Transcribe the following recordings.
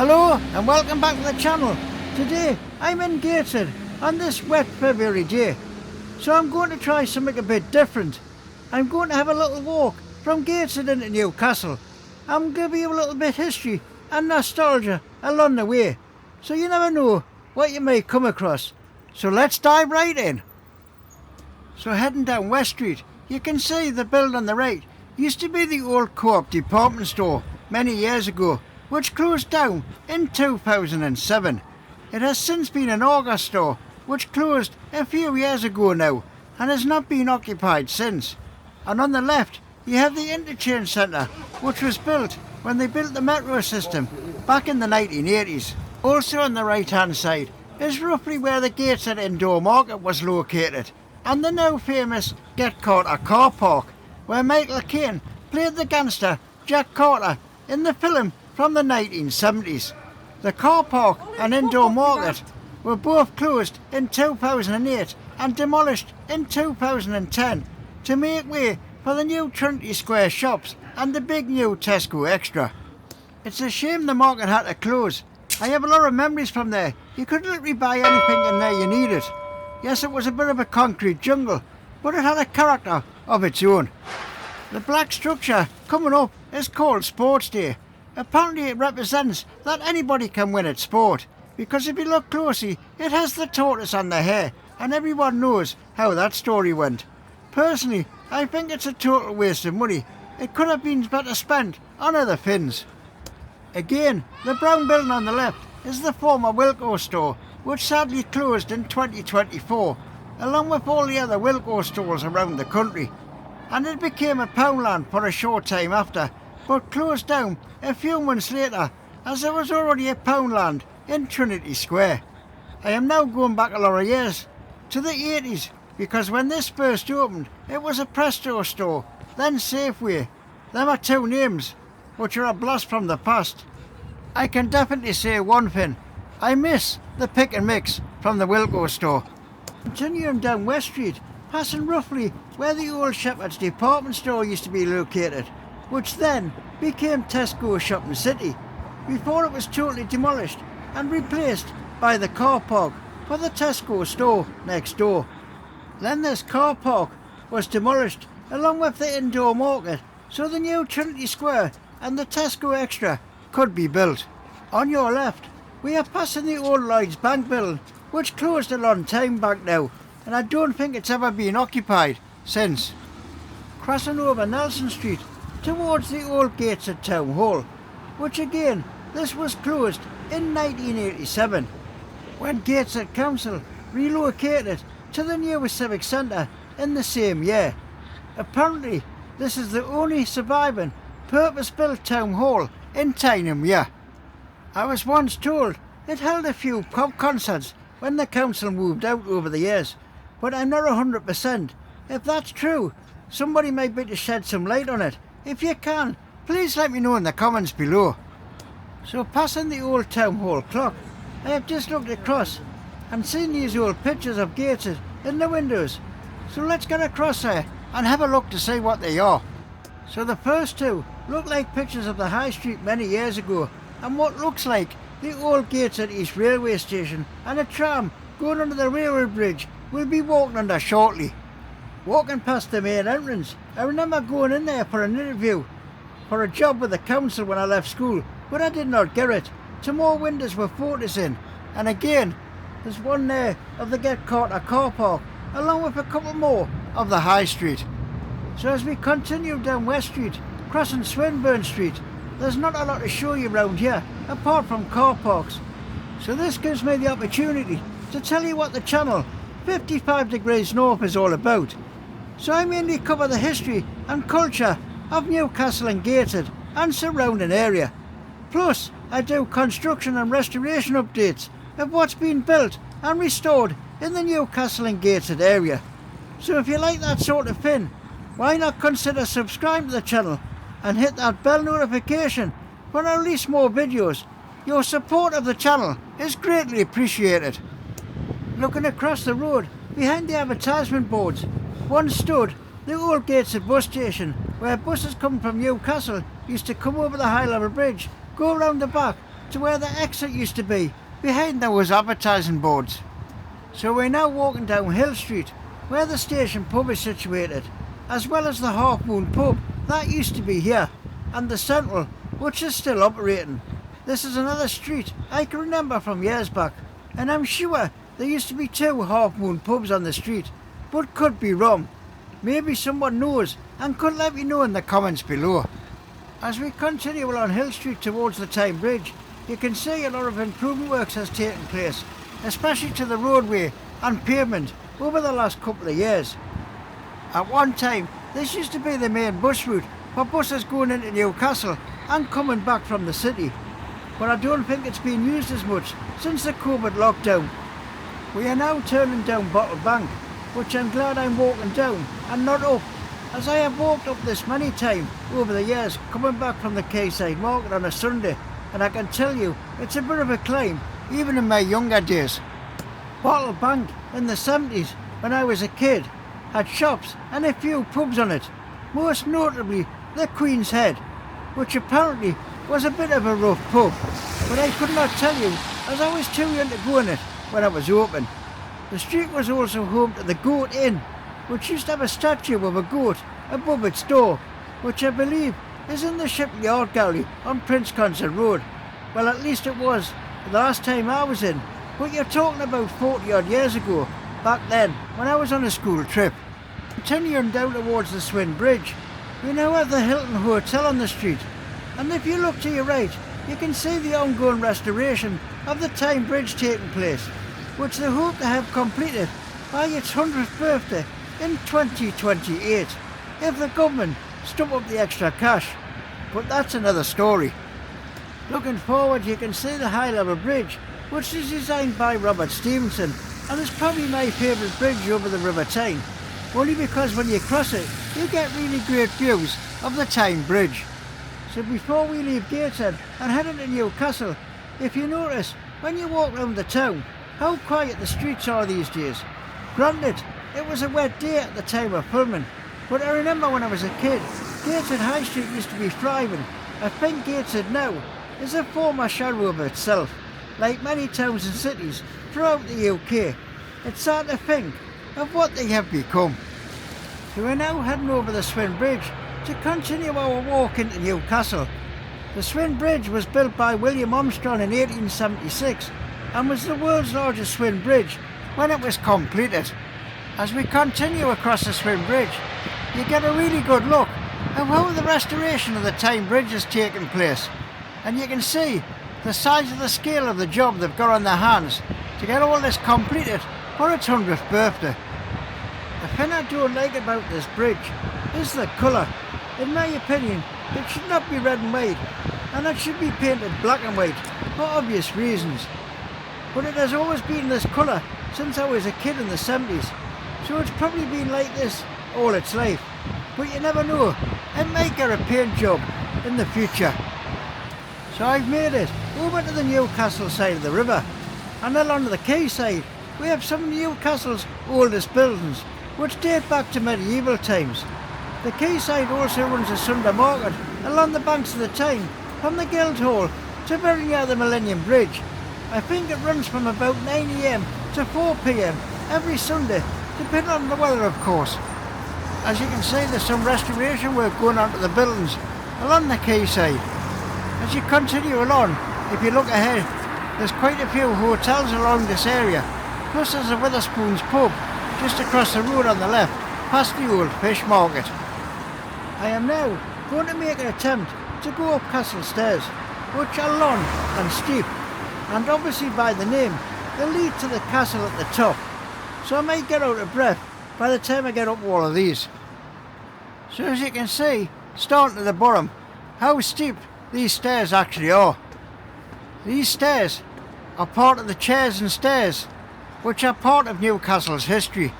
Hello and welcome back to the channel. Today I'm in Gateshead on this wet February day. So I'm going to try something a bit different. I'm going to have a little walk from Gateshead into Newcastle. I'm going to be a little bit history and nostalgia along the way. So you never know what you may come across. So let's dive right in. So heading down West Street, you can see the building on the right used to be the old Co-op department store many years ago, which closed down in 2007. It has since been an August store, which closed a few years ago now, and has not been occupied since. And on the left, you have the interchange centre, which was built when they built the metro system back in the 1980s. Also on the right hand side is roughly where the Gateshead Indoor Market was located, and the now famous Get Carter car park, where Michael Caine played the gangster Jack Carter in the film from the 1970s. The car park and indoor market were both closed in 2008 and demolished in 2010 to make way for the new Trinity Square shops and the big new Tesco Extra. It's a shame the market had to close. I have a lot of memories from there. You could literally buy anything in there you needed. Yes, it was a bit of a concrete jungle, but it had a character of its own. The black structure coming up is called Sports Day. Apparently it represents that anybody can win at sport, because if you look closely, it has the tortoise on the hair, and everyone knows how that story went. Personally, I think it's a total waste of money. It could have been better spent on other things. Again, the brown building on the left is the former Wilko store, which sadly closed in 2024, along with all the other Wilko stores around the country. And it became a Poundland for a short time after, but closed down a few months later as there was already a Poundland in Trinity Square. I am now going back a lot of years, to the 80s, because when this first opened it was a Presto store, then Safeway. Them are two names which are a blast from the past. I can definitely say one thing, I miss the pick and mix from the Wilko store. Continuing down West Street, passing roughly where the old Shepherd's department store used to be located, which then became Tesco Shopping City, before it was totally demolished and replaced by the car park for the Tesco store next door. Then this car park was demolished along with the indoor market, so the new Trinity Square and the Tesco Extra could be built. On your left, we are passing the old Lloyds Bank building, which closed a long time back now, and I don't think it's ever been occupied since. Crossing over Nelson Street towards the old Gateshead Town Hall, which again, this was closed in 1987, when Gateshead Council relocated to the new Civic Centre in the same year. Apparently, this is the only surviving purpose-built town hall in Tynemere. I was once told it held a few pub concerts when the council moved out over the years, but I'm not 100%. If that's true, somebody might be to shed some light on it. If you can, please let me know in the comments below. So passing the old town hall clock, I have just looked across and seen these old pictures of Gateshead in the windows. So let's get across there and have a look to see what they are. So the first two look like pictures of the High Street many years ago, and what looks like the old Gateshead East Railway Station and a tram going under the railway bridge we'll be walking under shortly. Walking past the main entrance, I remember going in there for an interview for a job with the council when I left school, but I did not get it. Two more windows with photos in, and again there's one there of the Get Carter car park, along with a couple more of the High Street. So as we continue down West Street, crossing Swinburne Street, there's not a lot to show you around here apart from car parks. So this gives me the opportunity to tell you what the channel 55 Degrees North is all about. So I mainly cover the history and culture of Newcastle and Gateshead and surrounding area. Plus I do construction and restoration updates of what's been built and restored in the Newcastle and Gateshead area. So if you like that sort of thing, why not consider subscribing to the channel and hit that bell notification when I release more videos. Your support of the channel is greatly appreciated. Looking across the road behind the advertisement boards, once stood the old Gateshead bus station, where buses coming from Newcastle used to come over the high level bridge, go around the back to where the exit used to be, behind those advertising boards. So we're now walking down Hill Street, where the station pub is situated, as well as the Half Moon pub that used to be here, and the Central, which is still operating. This is another street I can remember from years back, and I'm sure there used to be 2 Half Moon pubs on the street, but could be wrong. Maybe someone knows and could let me know in the comments below. As we continue along Hill Street towards the Tyne Bridge, you can see a lot of improvement works has taken place, especially to the roadway and pavement over the last couple of years. At one time, this used to be the main bus route for buses going into Newcastle and coming back from the city, but I don't think it's been used as much since the COVID lockdown. We are now turning down Bottle Bank, which I'm glad I'm walking down and not up, as I have walked up this many times over the years coming back from the Quayside market on a Sunday, and I can tell you it's a bit of a climb even in my younger days. Bottle Bank in the 70s, when I was a kid, had shops and a few pubs on it, most notably the Queen's Head, which apparently was a bit of a rough pub, but I could not tell you as I was too young to go in it when it was open. The street was also home to the Goat Inn, which used to have a statue of a goat above its door, which I believe is in the Shipley Art Gallery on Prince Consort Road. Well, at least it was the last time I was in, but you're talking about 40 odd years ago, back then when I was on a school trip. Continuing down towards the Swin Bridge, we now have the Hilton Hotel on the street, and if you look to your right, you can see the ongoing restoration of the Tyne Bridge taking place, which they hope to have completed by its 100th birthday in 2028, if the government stump up the extra cash, but that's another story. Looking forward, you can see the high level bridge, which is designed by Robert Stevenson, and is probably my favourite bridge over the River Tyne, only because when you cross it, you get really great views of the Tyne Bridge. So before we leave Gateshead and head into Newcastle, if you notice, when you walk around the town, how quiet the streets are these days. Granted, it was a wet day at the time of filming, but I remember when I was a kid, Gateshead High Street used to be thriving. I think Gateshead now is a former shadow of itself. Like many towns and cities throughout the UK, it's sad to think of what they have become. So we're now heading over the Swin Bridge to continue our walk into Newcastle. The Swin Bridge was built by William Armstrong in 1876 and was the world's largest swing bridge when it was completed. As we continue across the Swin Bridge, you get a really good look at how the restoration of the Tyne Bridge has taken place, and you can see the size of the scale of the job they've got on their hands to get all this completed for its 100th birthday. The thing I don't like about this bridge is the colour. In my opinion, it should not be red and white, and it should be painted black and white for obvious reasons. But it has always been this colour since I was a kid in the 70s, so it's probably been like this all its life. But you never know, it might get a paint job in the future. So I've made it over to the Newcastle side of the river, and along the quayside we have some of Newcastle's oldest buildings, which date back to medieval times. The quayside also runs a Sunday market along the banks of the Tyne, from the Guildhall to very near the Millennium Bridge. I think it runs from about 9 AM to 4 PM every Sunday, depending on the weather of course. As you can see, there's some restoration work going on to the buildings along the quayside. As you continue along, if you look ahead, there's quite a few hotels along this area, plus there's a Witherspoon's pub just across the road on the left, past the old fish market. I am now going to make an attempt to go up Castle Stairs, which are long and steep, and obviously by the name, they lead to the castle at the top, so I might get out of breath by the time I get up all of these. So as you can see, starting at the bottom, how steep these stairs actually are. These stairs are part of the chairs and stairs, which are part of Newcastle's history,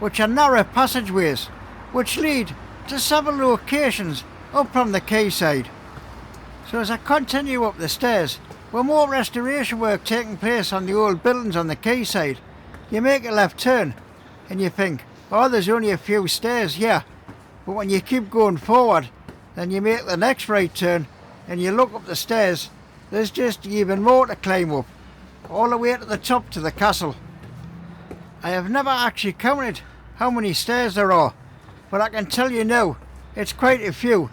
which are narrow passageways, which lead to several locations up from the quayside. So as I continue up the stairs, with more restoration work taking place on the old buildings on the quayside, you make a left turn and you think, oh, there's only a few stairs here. But when you keep going forward, then you make the next right turn and you look up the stairs there's just even more to climb up, all the way to the top to the castle. I have never actually counted how many stairs there are, but I can tell you now, it's quite a few.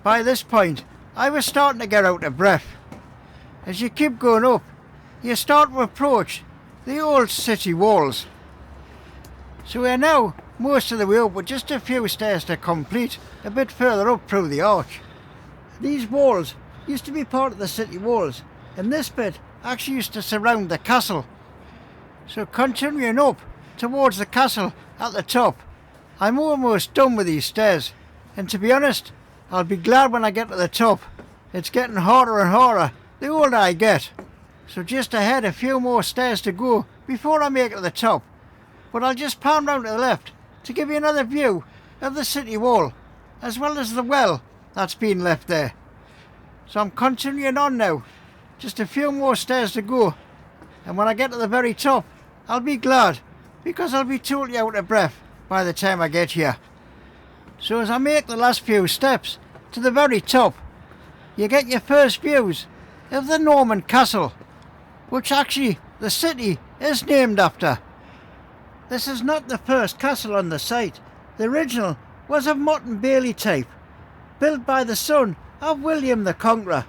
By this point, I was starting to get out of breath. As you keep going up, you start to approach the old city walls. So we're now most of the way up with just a few stairs to complete, a bit further up through the arch. These walls used to be part of the city walls, and this bit actually used to surround the castle. So continuing up towards the castle at the top, I'm almost done with these stairs, and to be honest, I'll be glad when I get to the top. It's getting harder and harder the older I get. So just ahead, a few more stairs to go before I make it to the top. But I'll just pan round to the left to give you another view of the city wall, as well as the well that's been left there. So I'm continuing on now, just a few more stairs to go, and when I get to the very top, I'll be glad, because I'll be totally out of breath by the time I get here. So as I make the last few steps to the very top, you get your first views of the Norman Castle, which actually the city is named after. This is not the first castle on the site. The original was of Motte and Bailey type, built by the son of William the Conqueror.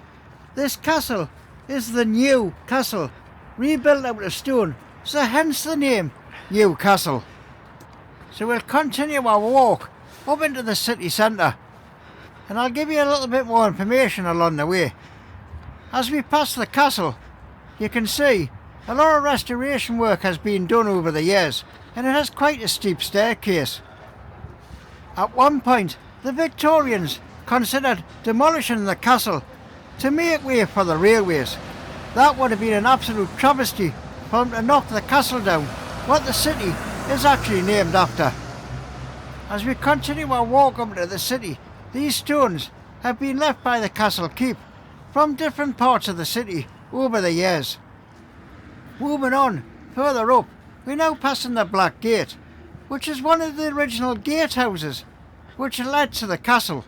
This castle is the New Castle, rebuilt out of stone, so hence the name Newcastle. So we'll continue our walk up into the city centre, and I'll give you a little bit more information along the way. As we pass the castle, you can see a lot of restoration work has been done over the years, and it has quite a steep staircase. At one point, the Victorians considered demolishing the castle to make way for the railways. That would have been an absolute travesty for them to knock the castle down, what the city is actually named after. As we continue our walk up into the city, these stones have been left by the castle keep from different parts of the city over the years. Moving on further up, we're now passing the Black Gate, which is one of the original gatehouses which led to the castle.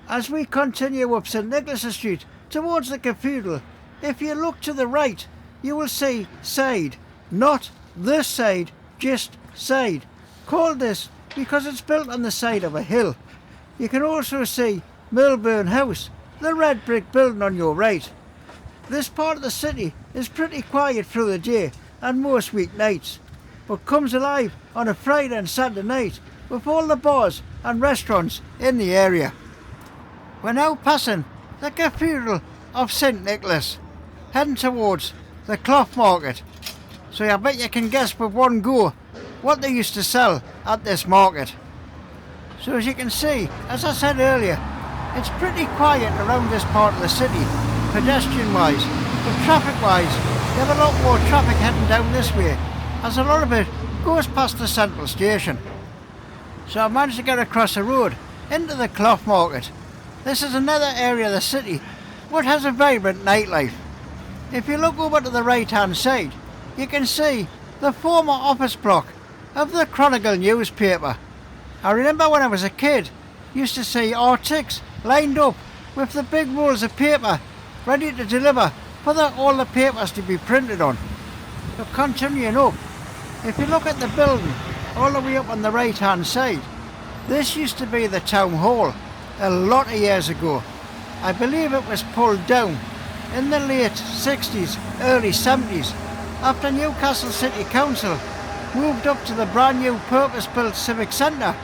As we continue up St Nicholas Street towards the cathedral, if you look to the right, you will see Side, not the side, just Side, called this because it's built on the side of a hill. You can also see Milburn House, the red brick building on your right. This part of the city is pretty quiet through the day and most weeknights, but comes alive on a Friday and Saturday night with all the bars and restaurants in the area. We're now passing the Cathedral of St Nicholas, heading towards the cloth market. So I bet you can guess with one go what they used to sell at this market. So as you can see, as I said earlier, it's pretty quiet around this part of the city, pedestrian wise, but traffic wise, you have a lot more traffic heading down this way, as a lot of it goes past the central station. So I managed to get across the road into the cloth market. This is another area of the city which has a vibrant nightlife. If you look over to the right hand side, you can see the former office block of the Chronicle newspaper. I remember when I was a kid, used to see artics lined up with the big rolls of paper ready to deliver for all the papers to be printed on. But continuing up, if you look at the building all the way up on the right hand side, this used to be the town hall a lot of years ago. I believe it was pulled down in the late 60s, early 70s, after Newcastle City Council moved up to the brand new purpose-built civic centre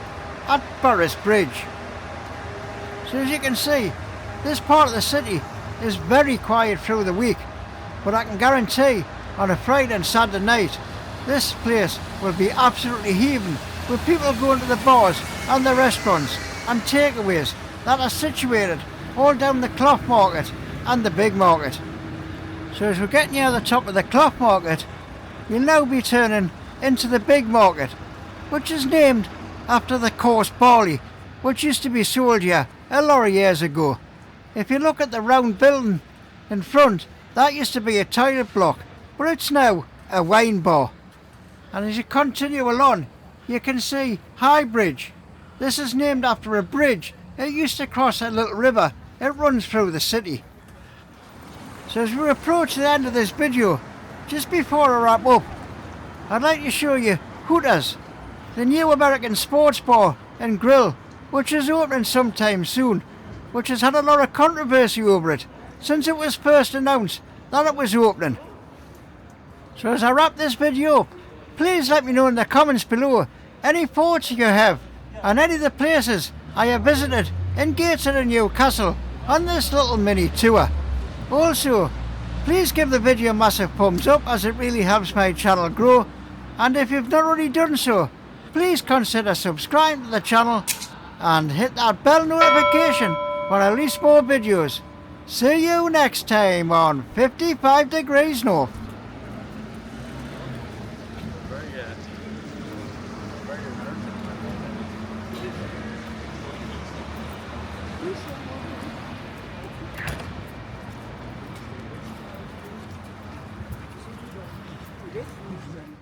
at Burris Bridge. So as you can see, this part of the city is very quiet through the week, but I can guarantee on a Friday and Saturday night, this place will be absolutely heaving with people going to the bars and the restaurants and takeaways that are situated all down the cloth market and the big market. So as we're getting near the top of the cloth market, you'll now be turning into the big market, which is named after the coarse barley which used to be sold here a lot of years ago. If you look at the round building in front, that used to be a toilet block, but it's now a wine bar. And as you continue along, you can see High Bridge. This is named after a bridge. It used to cross a little river. It runs through the city. So as we approach the end of this video, just before I wrap up, I'd like to show you Hooters, the new American sports bar and grill, which is opening sometime soon, which has had a lot of controversy over it since it was first announced that it was opening. So as I wrap this video up, please let me know in the comments below any thoughts you have on any of the places I have visited in Gateshead and Newcastle on this little mini tour. Also, please give the video a massive thumbs up as it really helps my channel grow, and if you've not already done so, please consider subscribing to the channel and hit that bell notification when I release more videos. See you next time on 55 Degrees North. This